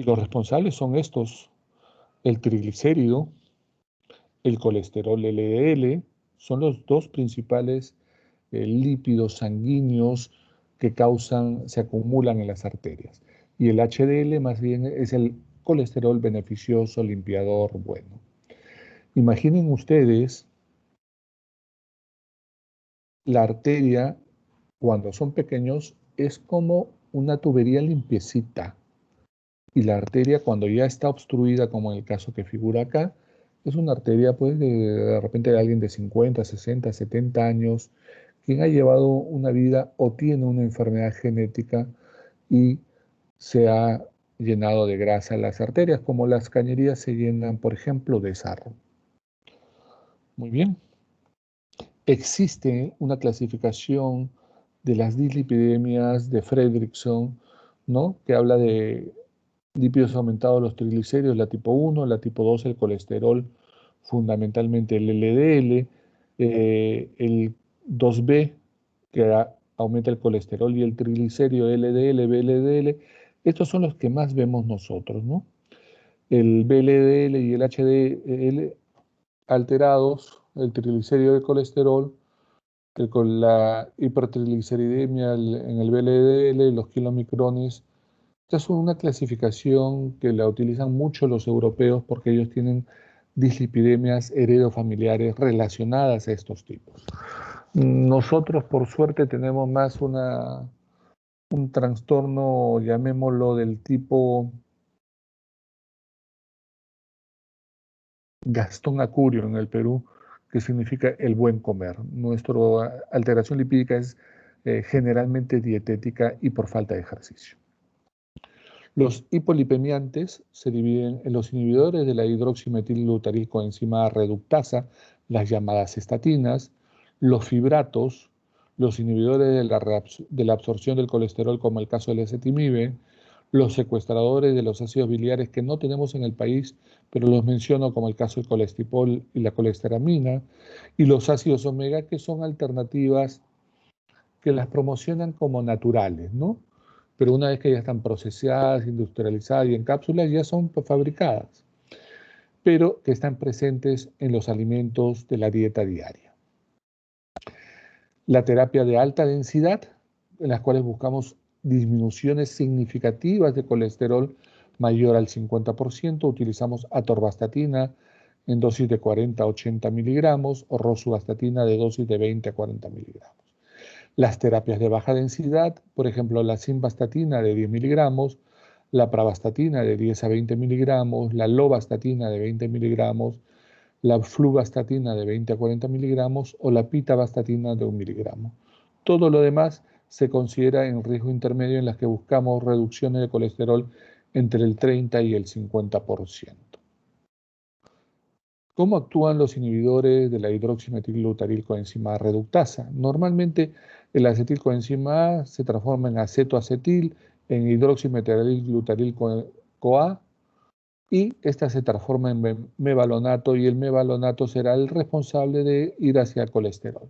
Y los responsables son estos: el triglicérido, el colesterol LDL, son los dos principales lípidos sanguíneos que se acumulan en las arterias. Y el HDL más bien es el colesterol beneficioso, limpiador, bueno. Imaginen ustedes la arteria, cuando son pequeños, es como una tubería limpiecita. Y la arteria, cuando ya está obstruida, como en el caso que figura acá, es una arteria, pues, de repente de alguien de 50, 60, 70 años, quien ha llevado una vida o tiene una enfermedad genética y se ha llenado de grasa las arterias, como las cañerías se llenan, por ejemplo, de sarro. Muy bien. Existe una clasificación de las dislipidemias de Fredrickson, ¿no?, que habla de lípidos aumentados, los triglicéridos, la tipo 1, la tipo 2, el colesterol, fundamentalmente el LDL, el 2B, que aumenta el colesterol, y el triglicérido LDL, VLDL. Estos son los que más vemos nosotros, ¿no? El VLDL y el HDL alterados, el triglicérido de colesterol, con la hipertrigliceridemia en el VLDL, los kilomicrones. Esta es una clasificación que la utilizan mucho los europeos porque ellos tienen dislipidemias heredofamiliares relacionadas a estos tipos. Nosotros, por suerte, tenemos más un trastorno, llamémoslo, del tipo Gastón Acurio en el Perú, que significa el buen comer. Nuestra alteración lipídica es generalmente dietética y por falta de ejercicio. Los hipolipemiantes se dividen en los inhibidores de la hidroximetilglutarilcoenzima reductasa, las llamadas estatinas, los fibratos, los inhibidores de la absorción del colesterol, como el caso del ezetimibe, los secuestradores de los ácidos biliares que no tenemos en el país, pero los menciono, como el caso del colestipol y la colesteramina, y los ácidos omega, que son alternativas que las promocionan como naturales, ¿no? Pero una vez que ya están procesadas, industrializadas y en cápsulas, ya son fabricadas, pero que están presentes en los alimentos de la dieta diaria. La terapia de alta densidad, en las cuales buscamos disminuciones significativas de colesterol mayor al 50%, utilizamos atorvastatina en dosis de 40 a 80 miligramos o rosuvastatina de dosis de 20 a 40 miligramos. Las terapias de baja densidad, por ejemplo, la simvastatina de 10 miligramos, la pravastatina de 10 a 20 miligramos, la lovastatina de 20 miligramos, la fluvastatina de 20 a 40 miligramos o la pitavastatina de 1 miligramo. Todo lo demás se considera en riesgo intermedio, en las que buscamos reducciones de colesterol entre el 30 y el 50%. ¿Cómo actúan los inhibidores de la hidroximetilglutarilcoenzima reductasa? Normalmente el acetilcoenzima A se transforma en acetoacetil, en hidroximetilglutarilco-A, y esta se transforma en mevalonato, y el mevalonato será el responsable de ir hacia el colesterol.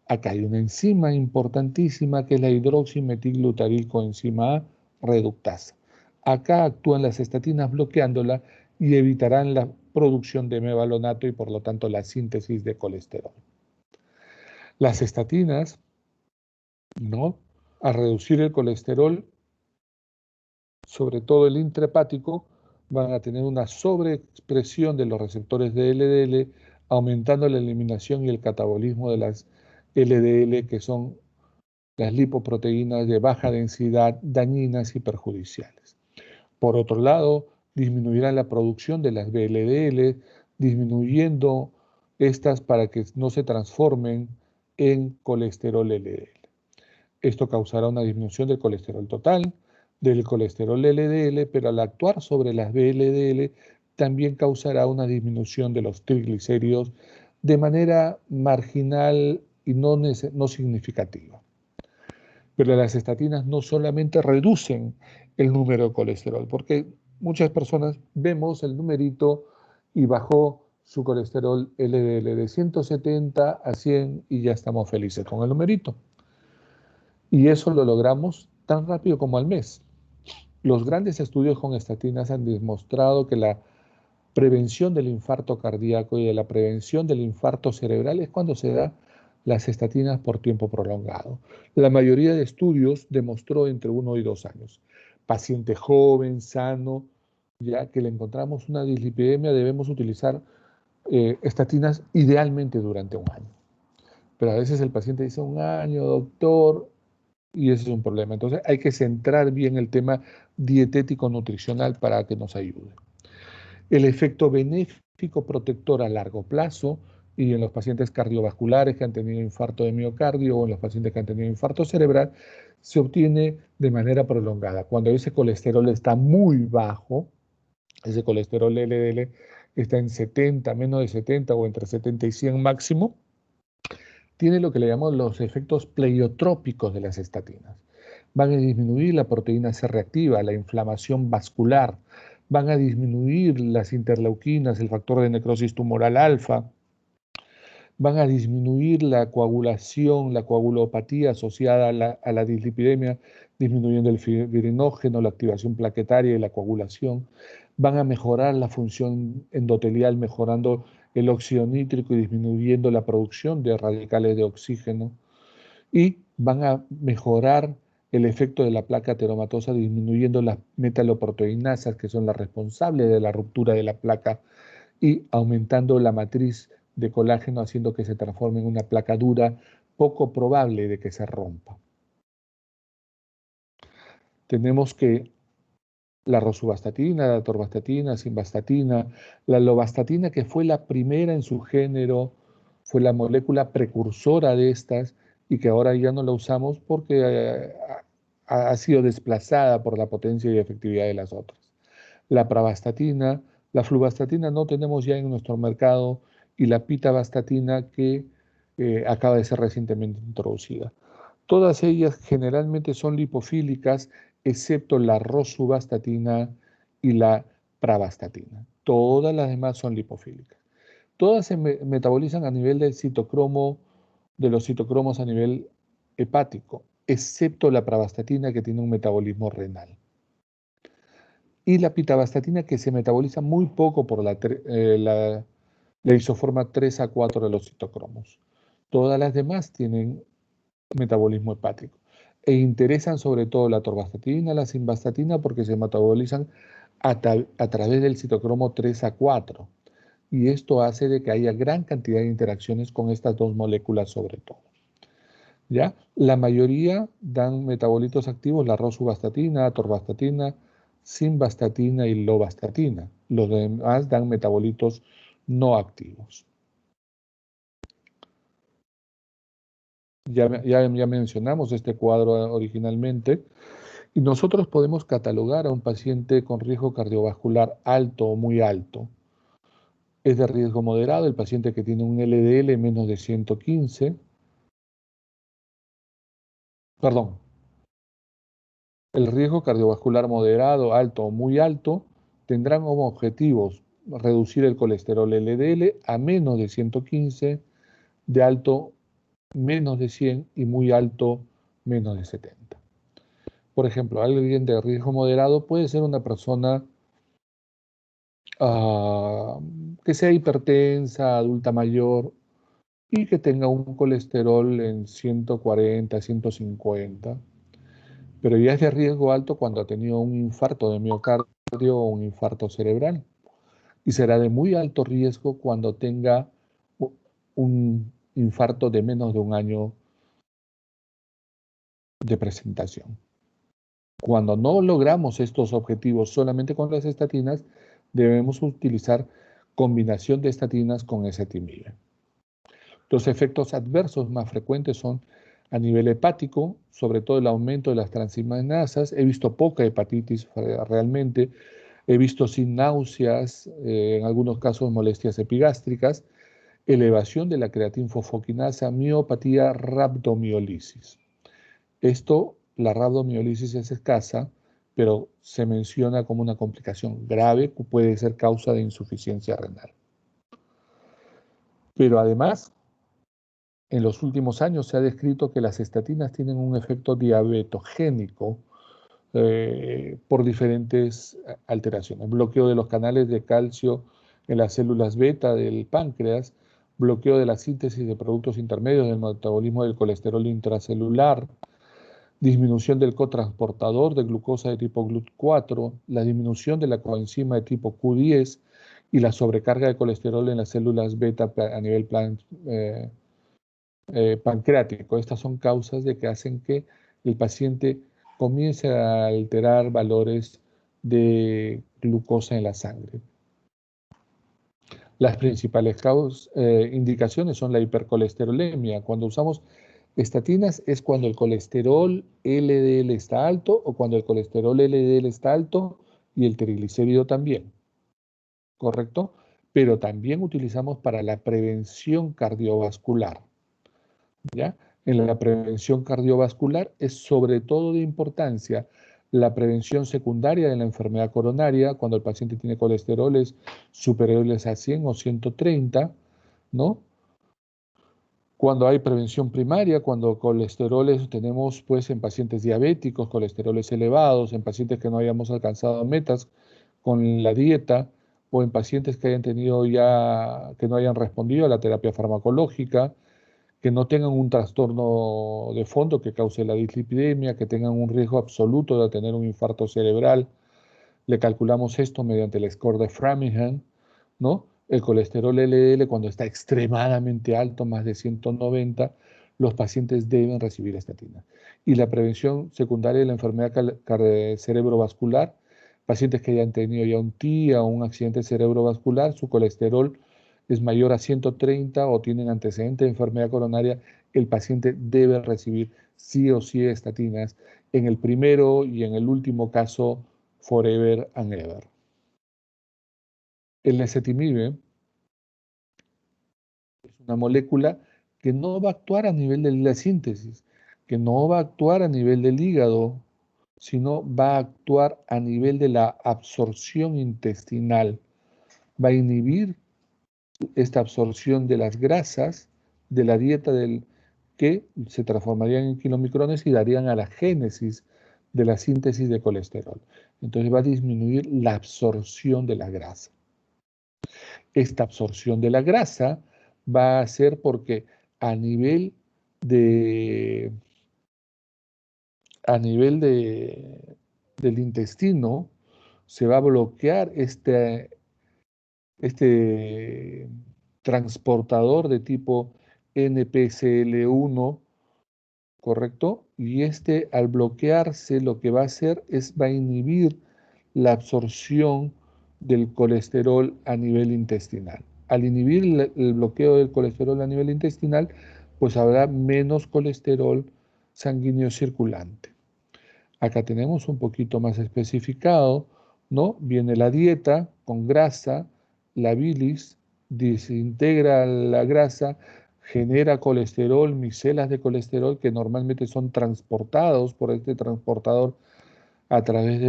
Acá hay una enzima importantísima que es la hidroximetilglutarilcoenzima A reductasa. Acá actúan las estatinas bloqueándola y evitarán la producción de mevalonato y por lo tanto la síntesis de colesterol. Las estatinas, ¿no?, al reducir el colesterol, sobre todo el intrahepático, van a tener una sobreexpresión de los receptores de LDL, aumentando la eliminación y el catabolismo de las LDL, que son las lipoproteínas de baja densidad, dañinas y perjudiciales. Por otro lado, disminuirán la producción de las VLDL, disminuyendo estas para que no se transformen en colesterol LDL. Esto causará una disminución del colesterol total, del colesterol LDL, pero al actuar sobre las VLDL también causará una disminución de los triglicéridos de manera marginal y no significativa. Pero las estatinas no solamente reducen el número de colesterol, porque muchas personas vemos el numerito y bajó su colesterol LDL de 170 a 100 y ya estamos felices con el numerito. Y eso lo logramos tan rápido como al mes. Los grandes estudios con estatinas han demostrado que la prevención del infarto cardíaco y de la prevención del infarto cerebral es cuando se da las estatinas por tiempo prolongado. La mayoría de estudios demostró entre 1 y 2 años. Paciente joven, sano, ya que le encontramos una dislipidemia, debemos utilizar estatinas idealmente durante un año. Pero a veces el paciente dice 1 año, doctor, y ese es un problema. Entonces hay que centrar bien el tema dietético-nutricional para que nos ayude. El efecto benéfico protector a largo plazo y en los pacientes cardiovasculares que han tenido infarto de miocardio o en los pacientes que han tenido infarto cerebral se obtiene de manera prolongada. Cuando ese colesterol está muy bajo, ese colesterol LDL está en 70, menos de 70 o entre 70 y 100 máximo, tiene lo que le llamamos los efectos pleiotrópicos de las estatinas. Van a disminuir la proteína C reactiva, la inflamación vascular, van a disminuir las interleuquinas, el factor de necrosis tumoral alfa, van a disminuir la coagulación, la coagulopatía asociada a la dislipidemia, disminuyendo el fibrinógeno, la activación plaquetaria y la coagulación, van a mejorar la función endotelial, mejorando el óxido nítrico y disminuyendo la producción de radicales de oxígeno, y van a mejorar el efecto de la placa ateromatosa, disminuyendo las metaloproteinasas, que son las responsables de la ruptura de la placa, y aumentando la matriz de colágeno, haciendo que se transforme en una placa dura, poco probable de que se rompa. Tenemos que la rosuvastatina, la atorvastatina, simvastatina, la lovastatina, que fue la primera en su género, fue la molécula precursora de estas y que ahora ya no la usamos porque ha sido desplazada por la potencia y efectividad de las otras. La pravastatina, la fluvastatina no tenemos ya en nuestro mercado y la pitavastatina que acaba de ser recientemente introducida. Todas ellas generalmente son lipofílicas, excepto la rosuvastatina y la pravastatina. Todas las demás son lipofílicas. Todas se metabolizan a nivel del citocromo, de los citocromos a nivel hepático, excepto la pravastatina que tiene un metabolismo renal. Y la pitavastatina que se metaboliza muy poco por la isoforma 3 a 4 de los citocromos. Todas las demás tienen metabolismo hepático. E interesan sobre todo la atorvastatina, la simvastatina, porque se metabolizan a través del citocromo 3 a 4. Y esto hace de que haya gran cantidad de interacciones con estas dos moléculas sobre todo. ¿Ya? La mayoría dan metabolitos activos, la rosuvastatina, atorvastatina, simvastatina y lovastatina. Los demás dan metabolitos no activos. Ya mencionamos este cuadro originalmente y nosotros podemos catalogar a un paciente con riesgo cardiovascular alto o muy alto. Es de riesgo moderado el paciente que tiene un LDL menos de 115, perdón, el riesgo cardiovascular moderado, alto o muy alto tendrán como objetivos reducir el colesterol LDL a menos de 115, de alto menos de 100 y muy alto menos de 70. Por ejemplo, alguien de riesgo moderado puede ser una persona que sea hipertensa, adulta mayor y que tenga un colesterol en 140, 150, pero ya es de riesgo alto cuando ha tenido un infarto de miocardio o un infarto cerebral y será de muy alto riesgo cuando tenga un infarto de menos de 1 año de presentación. Cuando no logramos estos objetivos solamente con las estatinas, debemos utilizar combinación de estatinas con ezetimibe. Los efectos adversos más frecuentes son a nivel hepático, sobre todo el aumento de las transaminasas. He visto poca hepatitis realmente, he visto sin náuseas, en algunos casos molestias epigástricas, elevación de la creatinfosfoquinasa, miopatía, rabdomiólisis. Esto, la rabdomiólisis es escasa, pero se menciona como una complicación grave que puede ser causa de insuficiencia renal. Pero además, en los últimos años se ha descrito que las estatinas tienen un efecto diabetogénico por diferentes alteraciones. Bloqueo de los canales de calcio en las células beta del páncreas, bloqueo de la síntesis de productos intermedios del metabolismo del colesterol intracelular, disminución del cotransportador de glucosa de tipo GLUT4, la disminución de la coenzima de tipo Q10 y la sobrecarga de colesterol en las células beta a nivel pancreático. Estas son causas de que hacen que el paciente comience a alterar valores de glucosa en la sangre. Las principales indicaciones son la hipercolesterolemia. Cuando usamos estatinas es cuando el colesterol LDL está alto o cuando el colesterol LDL está alto y el triglicérido también, ¿correcto? Pero también utilizamos para la prevención cardiovascular, ¿ya? En la prevención cardiovascular es sobre todo de importancia la prevención secundaria de la enfermedad coronaria cuando el paciente tiene colesteroles superiores a 100 o 130, ¿no? Cuando hay prevención primaria, cuando colesteroles tenemos pues en pacientes diabéticos, colesteroles elevados, en pacientes que no hayamos alcanzado metas con la dieta o en pacientes que hayan tenido ya, que no hayan respondido a la terapia farmacológica, que no tengan un trastorno de fondo que cause la dislipidemia, que tengan un riesgo absoluto de tener un infarto cerebral. Le calculamos esto mediante el score de Framingham, ¿no? El colesterol LDL cuando está extremadamente alto, más de 190, los pacientes deben recibir estatina. Y la prevención secundaria de la enfermedad cerebrovascular, pacientes que hayan tenido ya un TIA o un accidente cerebrovascular, su colesterol es mayor a 130 o tienen antecedentes de enfermedad coronaria, el paciente debe recibir sí o sí estatinas en el primero y en el último caso forever and ever. El ezetimibe es una molécula que no va a actuar a nivel de la síntesis, que no va a actuar a nivel del hígado, sino va a actuar a nivel de la absorción intestinal. Va a inhibir esta absorción de las grasas de la dieta que se transformarían en kilomicrones y darían a la génesis de la síntesis de colesterol. Entonces va a disminuir la absorción de la grasa. Esta absorción de la grasa va a ser porque a nivel de, del intestino se va a bloquear este transportador de tipo NPCL1, ¿correcto? Y al bloquearse lo que va a hacer va a inhibir la absorción del colesterol a nivel intestinal. Al inhibir el bloqueo del colesterol a nivel intestinal, pues habrá menos colesterol sanguíneo circulante. Acá tenemos un poquito más especificado, ¿no? Viene la dieta con grasa, la bilis desintegra la grasa, genera colesterol, micelas de colesterol que normalmente son transportados por este transportador a través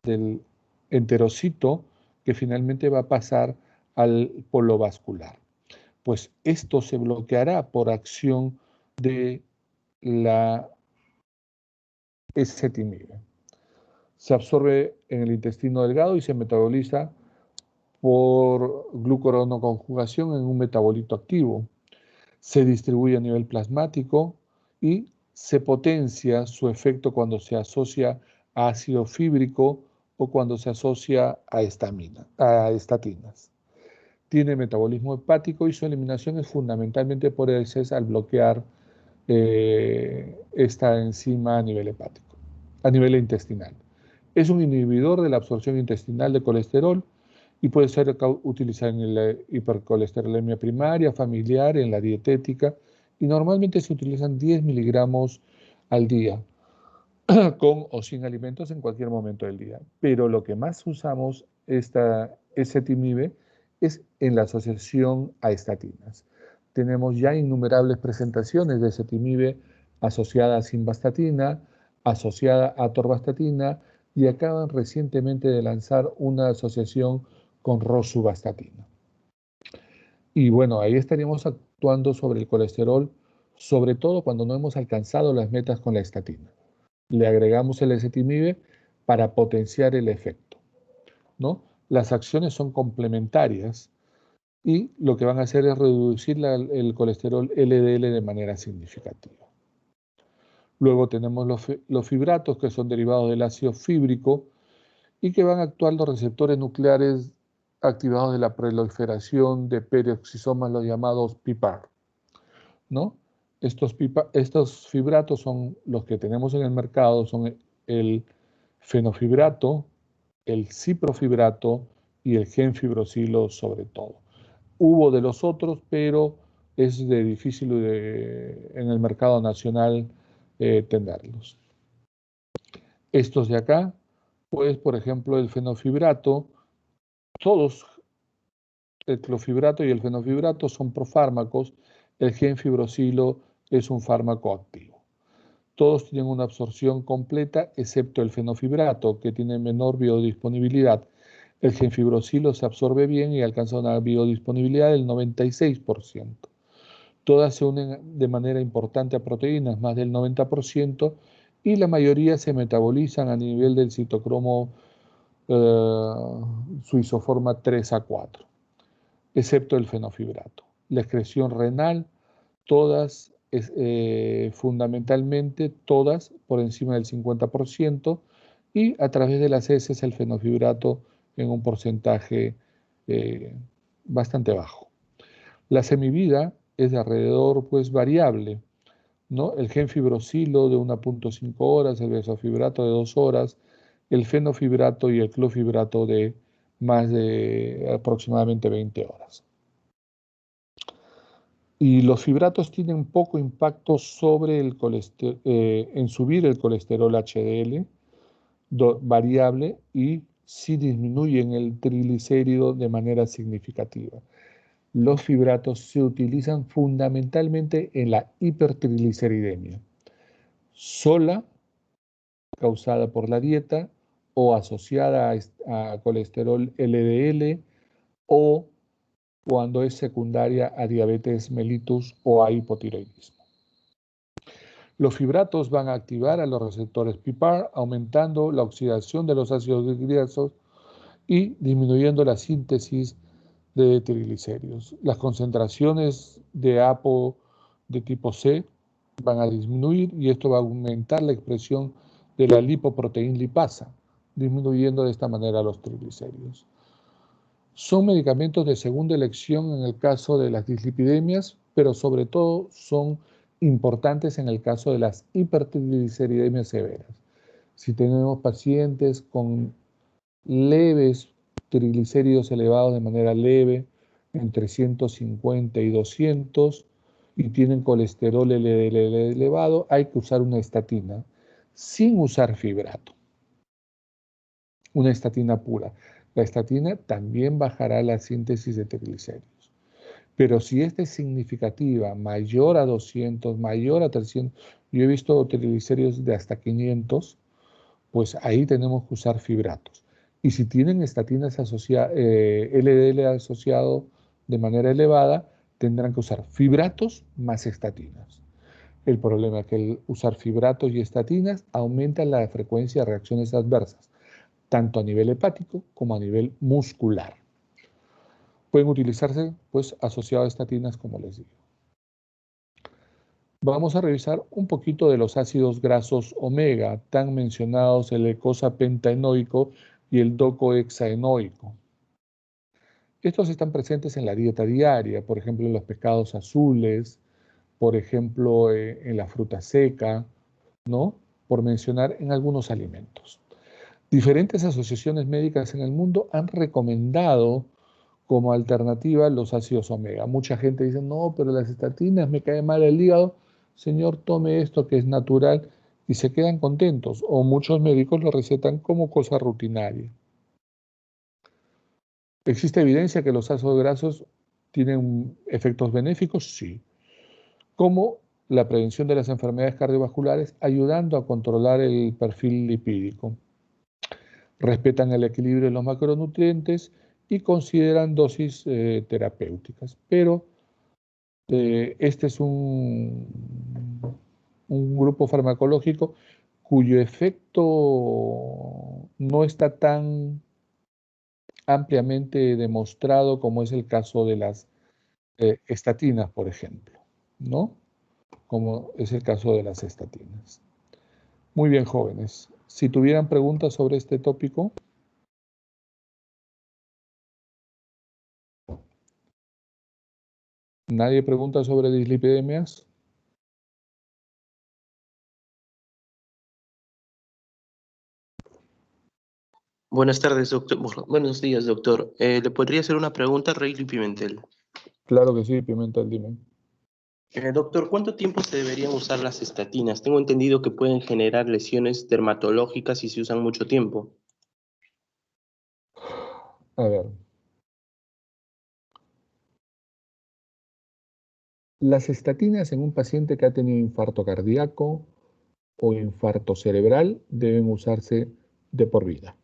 del enterocito que finalmente va a pasar al polo vascular. Pues esto se bloqueará por acción de la ezetimibe. Se absorbe en el intestino delgado y se metaboliza por glucuronoconjugación en un metabolito activo. Se distribuye a nivel plasmático y se potencia su efecto cuando se asocia a ácido fíbrico o cuando se asocia a estatinas. Tiene metabolismo hepático y su eliminación es fundamentalmente por heces al bloquear esta enzima a nivel hepático, a nivel intestinal. Es un inhibidor de la absorción intestinal de colesterol y puede ser utilizado en la hipercolesterolemia primaria, familiar, en la dietética, y normalmente se utilizan 10 miligramos al día, con o sin alimentos en cualquier momento del día. Pero lo que más usamos ezetimibe es en la asociación a estatinas. Tenemos ya innumerables presentaciones de ezetimibe asociada a simvastatina, asociada a atorvastatina, y acaban recientemente de lanzar una asociación con rosuvastatina. Y bueno, ahí estaríamos actuando sobre el colesterol, sobre todo cuando no hemos alcanzado las metas con la estatina. le agregamos el ezetimibe para potenciar el efecto, ¿no? Las acciones son complementarias y lo que van a hacer es reducir el colesterol LDL de manera significativa. Luego tenemos los fibratos, que son derivados del ácido fíbrico y que van a actuar los receptores nucleares activados de la proliferación de peroxisomas, los llamados PPAR, ¿no? Estos fibratos son los que tenemos en el mercado, son el fenofibrato, el ciprofibrato y el genfibrosilo sobre todo. Hubo de los otros, pero es de difícil en el mercado nacional tenerlos. Estos de acá, pues por ejemplo el fenofibrato, todos, el clofibrato y el fenofibrato son profármacos, el genfibrosilo es un fármaco activo. Todos tienen una absorción completa, excepto el fenofibrato, que tiene menor biodisponibilidad. El genfibrosilo se absorbe bien y alcanza una biodisponibilidad del 96%. Todas se unen de manera importante a proteínas, más del 90%, y la mayoría se metabolizan a nivel del citocromo su isoforma 3A4, excepto el fenofibrato. La excreción renal, todas, fundamentalmente todas por encima del 50%, y a través de las heces el fenofibrato en un porcentaje bastante bajo. La semivida es de alrededor, pues, variable, ¿no? El genfibrosilo de 1.5 horas, el besofibrato de 2 horas, el fenofibrato y el clofibrato de más de aproximadamente 20 horas. Y los fibratos tienen poco impacto sobre el en subir el colesterol HDL variable, y sí disminuyen el triglicérido de manera significativa. Los fibratos se utilizan fundamentalmente en la hipertrigliceridemia, sola, causada por la dieta, o asociada a colesterol LDL, o cuando es secundaria a diabetes mellitus o a hipotiroidismo. Los fibratos van a activar a los receptores PPAR, aumentando la oxidación de los ácidos grasos y disminuyendo la síntesis de triglicéridos. Las concentraciones de APO de tipo C van a disminuir y esto va a aumentar la expresión de la lipoproteína lipasa, disminuyendo de esta manera los triglicéridos. Son medicamentos de segunda elección en el caso de las dislipidemias, pero sobre todo son importantes en el caso de las hipertrigliceridemias severas. Si tenemos pacientes con leves triglicéridos elevados de manera leve, entre 150 y 200, y tienen colesterol LDL elevado, hay que usar una estatina sin usar fibrato. Una estatina pura. La estatina también bajará la síntesis de triglicéridos. Pero si esta es significativa, mayor a 200, mayor a 300, yo he visto triglicéridos de hasta 500, pues ahí tenemos que usar fibratos. Y si tienen estatinas LDL asociado de manera elevada, tendrán que usar fibratos más estatinas. El problema es que el usar fibratos y estatinas aumenta la frecuencia de reacciones adversas, tanto a nivel hepático como a nivel muscular. Pueden utilizarse, pues, asociados a estatinas, como les digo. Vamos a revisar un poquito de los ácidos grasos omega, tan mencionados, el eicosapentaenoico y el docohexaenoico. Estos están presentes en la dieta diaria, por ejemplo, en los pescados azules, por ejemplo, en la fruta seca, ¿no? Por mencionar en algunos alimentos. Diferentes asociaciones médicas en el mundo han recomendado como alternativa los ácidos omega. Mucha gente dice, no, pero las estatinas me cae mal el hígado. Señor, tome esto que es natural, y se quedan contentos. O muchos médicos lo recetan como cosa rutinaria. ¿Existe evidencia que los ácidos grasos tienen efectos benéficos? Sí. Como la prevención de las enfermedades cardiovasculares, ayudando a controlar el perfil lipídico. Respetan el equilibrio de los macronutrientes y consideran dosis terapéuticas. Pero este es un grupo farmacológico cuyo efecto no está tan ampliamente demostrado como es el caso de las estatinas, por ejemplo, ¿no? Como es el caso de las estatinas. Muy bien, jóvenes. Si tuvieran preguntas sobre este tópico. ¿Nadie pregunta sobre dislipidemias? Buenas tardes, doctor. Buenos días, doctor. ¿Le podría hacer una pregunta a Reilly Pimentel? Claro que sí, Pimentel, dime. Doctor, ¿cuánto tiempo se deberían usar las estatinas? Tengo entendido que pueden generar lesiones dermatológicas si se usan mucho tiempo. A ver. Las estatinas en un paciente que ha tenido infarto cardíaco o infarto cerebral deben usarse de por vida.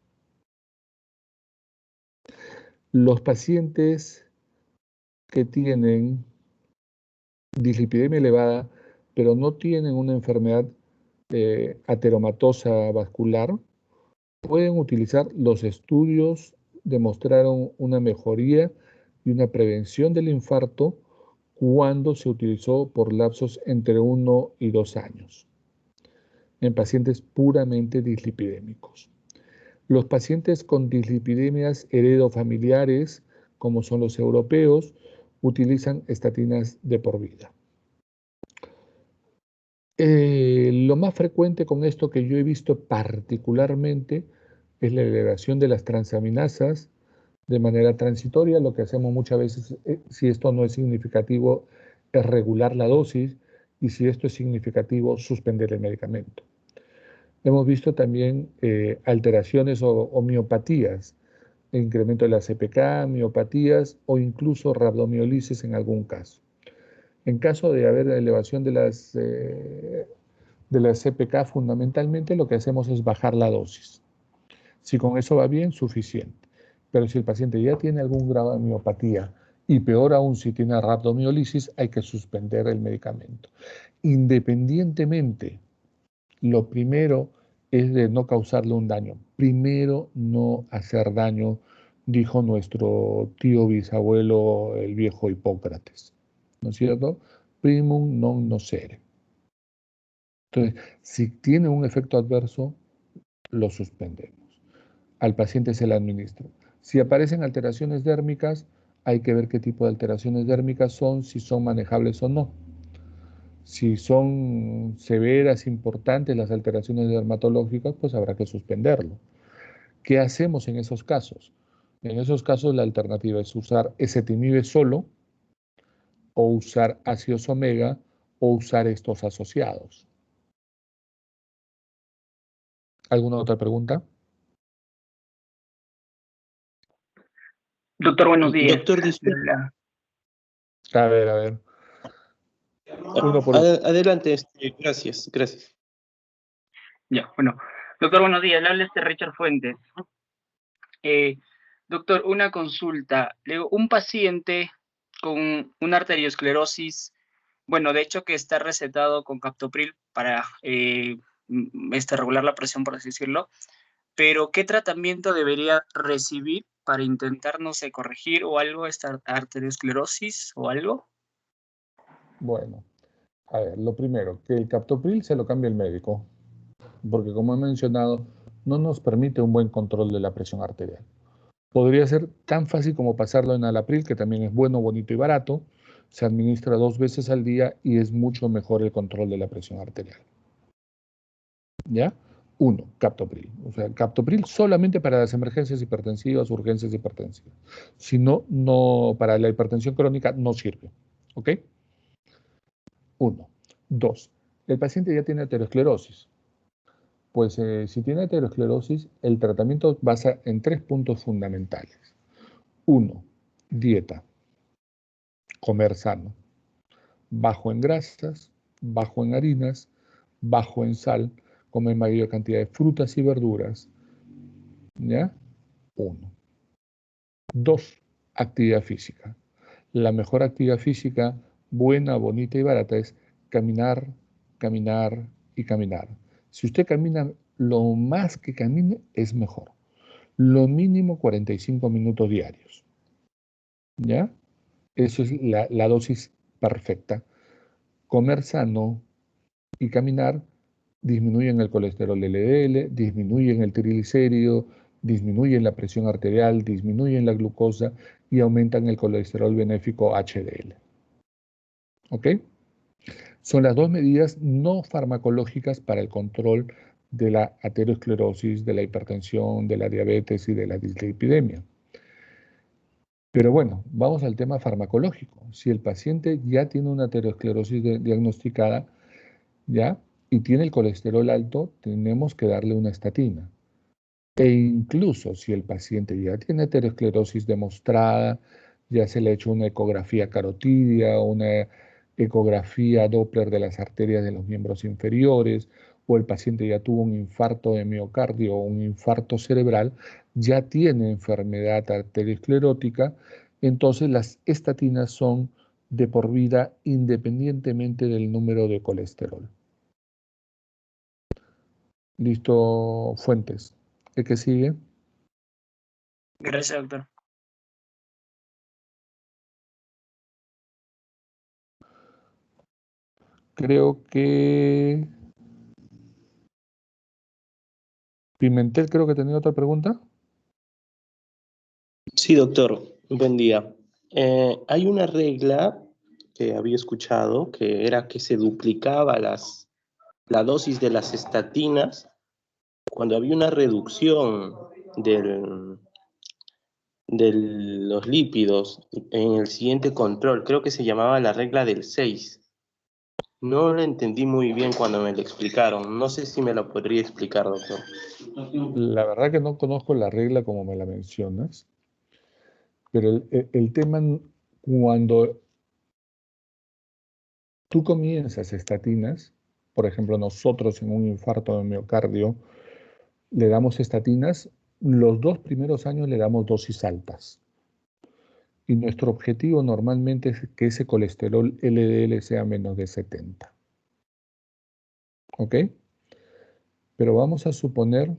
Los pacientes que tienen dislipidemia elevada, pero no tienen una enfermedad ateromatosa vascular, pueden utilizar los estudios, demostraron una mejoría y una prevención del infarto cuando se utilizó por lapsos entre 1 y 2 años en pacientes puramente dislipidémicos. Los pacientes con dislipidemias heredofamiliares, como son los europeos, utilizan estatinas de por vida. Lo más frecuente con esto que yo he visto particularmente es la elevación de las transaminasas de manera transitoria. Lo que hacemos muchas veces, si esto no es significativo, es regular la dosis y si esto es significativo, suspender el medicamento. Hemos visto también alteraciones o miopatías, incremento de la CPK, miopatías o incluso rabdomiolisis en algún caso. En caso de haber elevación de la CPK, fundamentalmente lo que hacemos es bajar la dosis. Si con eso va bien, suficiente. Pero si el paciente ya tiene algún grado de miopatía y peor aún si tiene rabdomiolisis, hay que suspender el medicamento. Independientemente, lo primero es de no causarle un daño. Primero, no hacer daño, dijo nuestro tío bisabuelo, el viejo Hipócrates. ¿No es cierto? Primum non nocere. Entonces, si tiene un efecto adverso, lo suspendemos. Al paciente se le administra. Si aparecen alteraciones dérmicas, hay que ver qué tipo de alteraciones dérmicas son, si son manejables o no. Si son severas, importantes las alteraciones dermatológicas, pues habrá que suspenderlo. ¿Qué hacemos en esos casos? En esos casos la alternativa es usar ezetimibe solo o usar ácidos omega o usar estos asociados. ¿Alguna otra pregunta? Doctor, buenos días. Doctor, disculpe. A ver. Uno por uno. Adelante, gracias. Ya, bueno. Doctor, buenos días. Le habla Richard Fuentes. Doctor, una consulta. Un paciente con una arteriosclerosis, bueno, de hecho que está recetado con captopril para regular la presión, por así decirlo, pero ¿qué tratamiento debería recibir para intentar, no sé, corregir o algo esta arteriosclerosis o algo? Bueno, a ver, lo primero, que el captopril se lo cambie el médico, porque como he mencionado, no nos permite un buen control de la presión arterial. Podría ser tan fácil como pasarlo en Alapril, que también es bueno, bonito y barato, se administra 2 veces al día y es mucho mejor el control de la presión arterial. ¿Ya? 1, captopril. O sea, captopril solamente para las emergencias hipertensivas, urgencias hipertensivas. Si no, para la hipertensión crónica no sirve. ¿Ok? 1. 2. El paciente ya tiene aterosclerosis. Pues si tiene aterosclerosis, el tratamiento basa en 3 puntos fundamentales. 1. Dieta. Comer sano. Bajo en grasas, bajo en harinas, bajo en sal. Comer mayor cantidad de frutas y verduras. ¿Ya? 1. 2. Actividad física. La mejor actividad física, buena, bonita y barata, es caminar, caminar y caminar. Si usted camina, lo más que camine es mejor. Lo mínimo 45 minutos diarios. ¿Ya? Eso es la dosis perfecta. Comer sano y caminar disminuyen el colesterol LDL, disminuyen el triglicérido, disminuyen la presión arterial, disminuyen la glucosa y aumentan el colesterol benéfico HDL. ¿Ok? Son las dos medidas no farmacológicas para el control de la aterosclerosis, de la hipertensión, de la diabetes y de la dislipidemia. Pero bueno, vamos al tema farmacológico. Si el paciente ya tiene una aterosclerosis diagnosticada, ¿ya? Y tiene el colesterol alto, tenemos que darle una estatina. E incluso si el paciente ya tiene aterosclerosis demostrada, ya se le ha hecho una ecografía carotidia, una ecografía Doppler de las arterias de los miembros inferiores, o el paciente ya tuvo un infarto de miocardio o un infarto cerebral, ya tiene enfermedad arteriosclerótica, entonces las estatinas son de por vida independientemente del número de colesterol. Listo, Fuentes. ¿El que sigue? Gracias, doctor. Creo que Pimentel creo que tenía otra pregunta. Sí, doctor, buen día. Hay una regla que había escuchado que era que se duplicaba la dosis de las estatinas cuando había una reducción del, de los lípidos en el siguiente control. Creo que se llamaba la regla del 6. No lo entendí muy bien cuando me lo explicaron. No sé si me lo podría explicar, doctor. La verdad que no conozco la regla como me la mencionas, pero el tema cuando tú comienzas estatinas, por ejemplo, nosotros en un infarto de miocardio le damos estatinas, los 2 primeros años le damos dosis altas. Y nuestro objetivo normalmente es que ese colesterol LDL sea menos de 70. ¿Ok? Pero vamos a suponer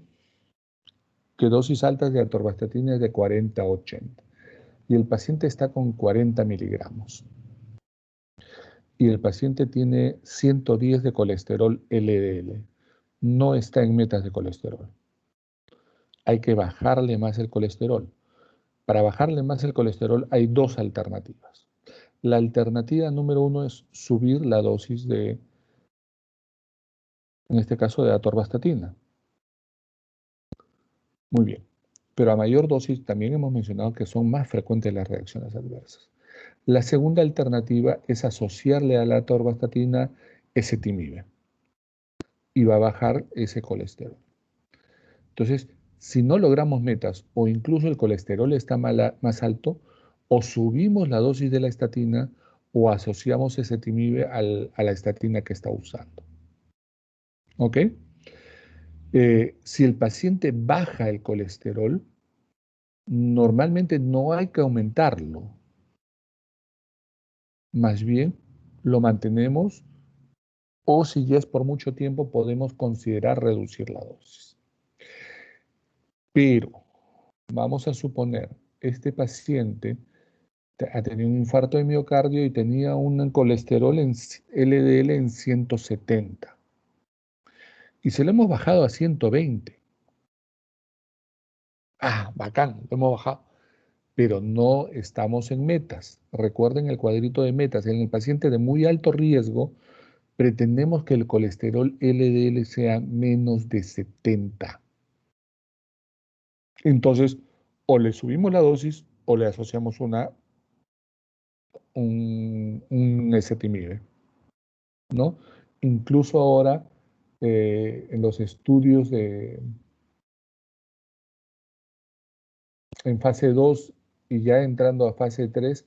que dosis altas de atorvastatina es de 40 a 80 y el paciente está con 40 miligramos y el paciente tiene 110 de colesterol LDL, no está en metas de colesterol. Hay que bajarle más el colesterol. Para bajarle más el colesterol hay dos alternativas. La alternativa número 1 es subir la dosis de, en este caso, de atorvastatina. Muy bien. Pero a mayor dosis también hemos mencionado que son más frecuentes las reacciones adversas. La segunda alternativa es asociarle a la atorvastatina ezetimibe y va a bajar ese colesterol. Entonces, si no logramos metas o incluso el colesterol está más alto, o subimos la dosis de la estatina o asociamos ezetimibe a la estatina que está usando. ¿Ok? Si el paciente baja el colesterol, normalmente no hay que aumentarlo. Más bien, lo mantenemos o si ya es por mucho tiempo, podemos considerar reducir la dosis. Pero vamos a suponer, este paciente ha tenido un infarto de miocardio y tenía un colesterol en LDL en 170 y se lo hemos bajado a 120. Ah, bacán, lo hemos bajado, pero no estamos en metas. Recuerden el cuadrito de metas. En el paciente de muy alto riesgo, pretendemos que el colesterol LDL sea menos de 70. Entonces, o le subimos la dosis o le asociamos un ezetimibe, ¿no? Incluso ahora, en los estudios en fase 2 y ya entrando a fase 3,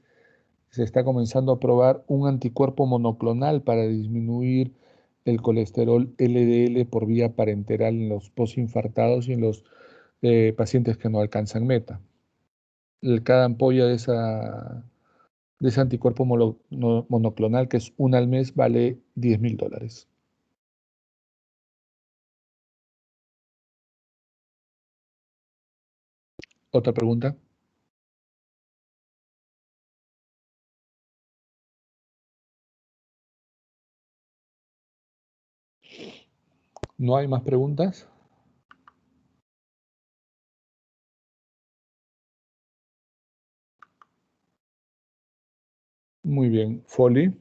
se está comenzando a probar un anticuerpo monoclonal para disminuir el colesterol LDL por vía parenteral en los postinfartados y en los pacientes que no alcanzan meta. Cada ampolla de ese anticuerpo monoclonal, que es una al mes, vale $10,000. ¿Otra pregunta? ¿No hay más preguntas? Muy bien. Foley.